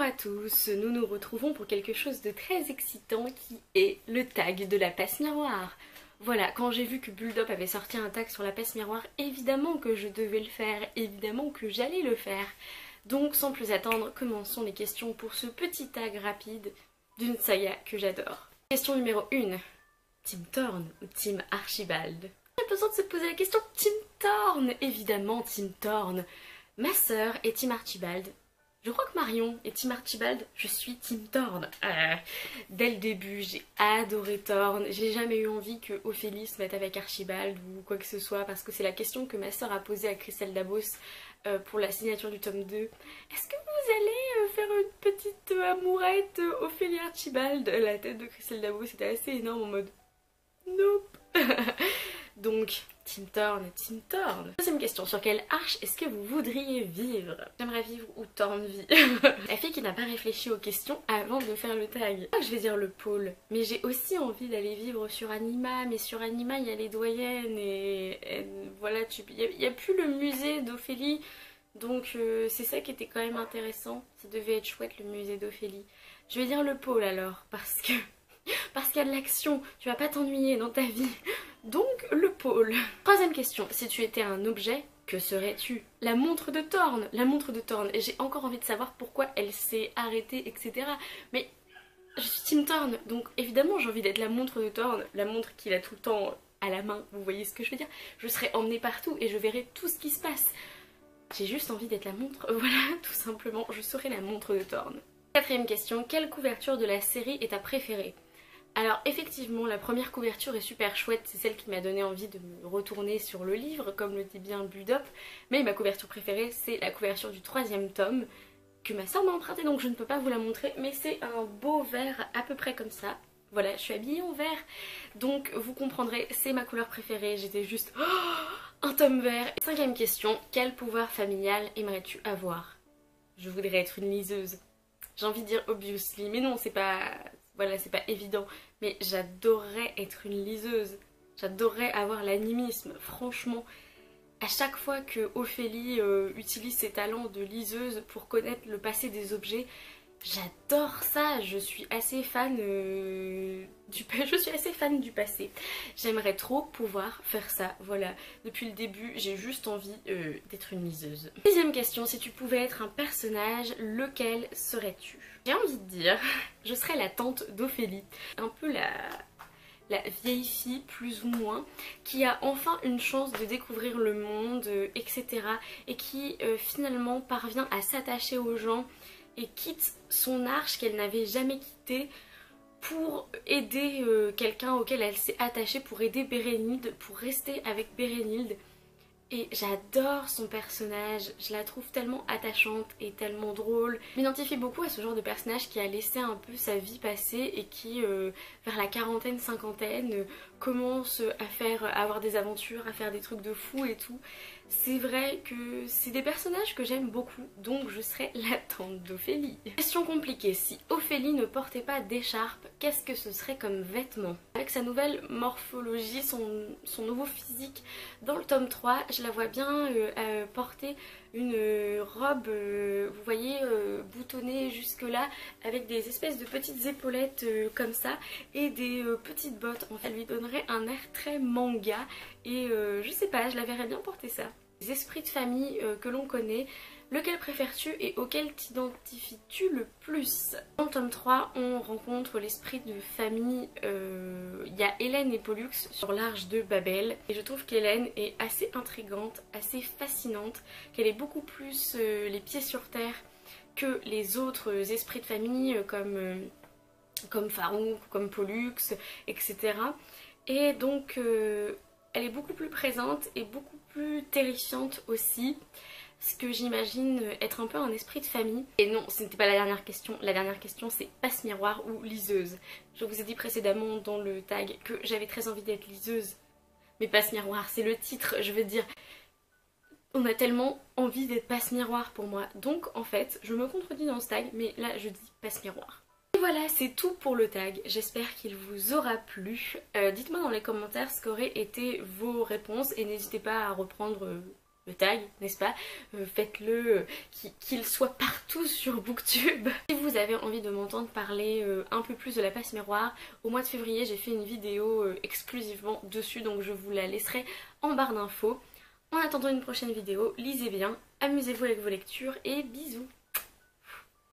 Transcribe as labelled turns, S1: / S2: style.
S1: à tous, nous nous retrouvons pour quelque chose de très excitant qui est le tag de la passe miroir. Voilà, quand j'ai vu que Bulldop avait sorti un tag sur la passe miroir, évidemment que je devais le faire, évidemment que j'allais le faire. Donc sans plus attendre, commençons les questions pour ce petit tag rapide d'une saga que j'adore. Question numéro 1. Team Thorn ou Team Archibald? On a besoin de se poser la question Team Thorn, évidemment Team Thorn. Ma sœur est Team Archibald. Je crois que Marion est Team Archibald, je suis Team Thorn. Dès le début, j'ai adoré Thorn. J'ai jamais eu envie que Ophélie se mette avec Archibald ou quoi que ce soit, parce que c'est la question que ma sœur a posée à Christelle Dabos pour la signature du tome 2. Est-ce que vous allez faire une petite amourette Ophélie Archibald? La tête de Christelle Dabos était assez énorme en mode nope. Donc, Team Thorn, Team Thorn. Deuxième question, sur quelle arche est-ce que vous voudriez vivre? J'aimerais vivre où Thorn vit. La fille qui n'a pas réfléchi aux questions avant de faire le tag. Je vais dire le pôle, mais j'ai aussi envie d'aller vivre sur Anima, mais sur Anima il y a les doyennes et voilà, il n'y a plus le musée d'Ophélie, donc c'est ça qui était quand même intéressant. Ça devait être chouette le musée d'Ophélie. Je vais dire le pôle alors, parce qu'il y a de l'action, tu vas pas t'ennuyer dans ta vie. Donc le pôle. Troisième question, si tu étais un objet, que serais-tu? La montre de Thorn, la montre de Thorn. Et j'ai encore envie de savoir pourquoi elle s'est arrêtée, etc. Mais je suis Team Thorn, donc évidemment j'ai envie d'être la montre de Thorn, la montre qu'il a tout le temps à la main, vous voyez ce que je veux dire? Je serai emmenée partout et je verrai tout ce qui se passe. J'ai juste envie d'être la montre, voilà, tout simplement, je serai la montre de Thorn. Quatrième question, quelle couverture de la série est ta préférée? Alors effectivement la première couverture est super chouette, c'est celle qui m'a donné envie de me retourner sur le livre comme le dit bien Bulldop, mais ma couverture préférée c'est la couverture du 3e tome que ma soeur m'a emprunté, donc je ne peux pas vous la montrer, mais c'est un beau vert à peu près comme ça. Voilà, je suis habillée en vert, donc vous comprendrez, c'est ma couleur préférée, j'étais juste un tome vert. Cinquième question, quel pouvoir familial aimerais-tu avoir? Je voudrais être une liseuse. J'ai envie de dire obviously, mais non, c'est pas... Voilà, c'est pas évident, mais j'adorerais être une liseuse. J'adorerais avoir l'animisme, franchement. À chaque fois que Ophélie utilise ses talents de liseuse pour connaître le passé des objets, j'adore ça. Je suis assez fan du passé. J'aimerais trop pouvoir faire ça. Voilà, depuis le début, j'ai juste envie d'être une liseuse. Deuxième question, si tu pouvais être un personnage, lequel serais-tu? J'ai envie de dire, je serais la tante d'Ophélie. Un peu la vieille fille, plus ou moins, qui a enfin une chance de découvrir le monde, etc. Et qui finalement parvient à s'attacher aux gens et quitte son arche qu'elle n'avait jamais quittée pour aider quelqu'un auquel elle s'est attachée, pour aider Bérénilde, pour rester avec Bérénilde. Et j'adore son personnage, je la trouve tellement attachante et tellement drôle. Je m'identifie beaucoup à ce genre de personnage qui a laissé un peu sa vie passer et qui, vers la quarantaine, cinquantaine, commence à avoir des aventures, à faire des trucs de fou et tout. C'est vrai que c'est des personnages que j'aime beaucoup, donc je serais la tante d'Ophélie. Question compliquée, si Ophélie ne portait pas d'écharpe, qu'est-ce que ce serait comme vêtement? Avec sa nouvelle morphologie, son nouveau physique, dans le tome 3, je la vois bien porter une robe, vous voyez, boutonnée jusque là, avec des espèces de petites épaulettes comme ça, et des petites bottes. En fait, elle lui donnerait un air très manga, et je sais pas, je la verrais bien porter ça. Les esprits de famille que l'on connaît, lequel préfères-tu et auquel t'identifies-tu le plus? Dans le tome 3, on rencontre l'esprit de famille, il y a Hélène et Pollux sur l'Arche de Babel. Et je trouve qu'Hélène est assez intrigante, assez fascinante, qu'elle est beaucoup plus les pieds sur terre que les autres esprits de famille comme Farouk, comme Pollux, etc. Et donc elle est beaucoup plus présente et beaucoup plus terrifiante aussi. Ce que j'imagine être un peu un esprit de famille. Et non, ce n'était pas la dernière question. La dernière question c'est passe miroir ou liseuse. Je vous ai dit précédemment dans le tag que j'avais très envie d'être liseuse. Mais passe miroir, c'est le titre, je veux dire. On a tellement envie d'être passe miroir pour moi. Donc en fait, je me contredis dans ce tag, mais là je dis passe miroir. Et voilà, c'est tout pour le tag. J'espère qu'il vous aura plu. Dites-moi dans les commentaires ce qu'auraient été vos réponses et n'hésitez pas à reprendre le tag, n'est-ce pas? Faites-le, qu'il soit partout sur Booktube. Si vous avez envie de m'entendre parler un peu plus de la passe miroir, au mois de février j'ai fait une vidéo exclusivement dessus, donc je vous la laisserai en barre d'infos. En attendant une prochaine vidéo, lisez bien, amusez-vous avec vos lectures et bisous!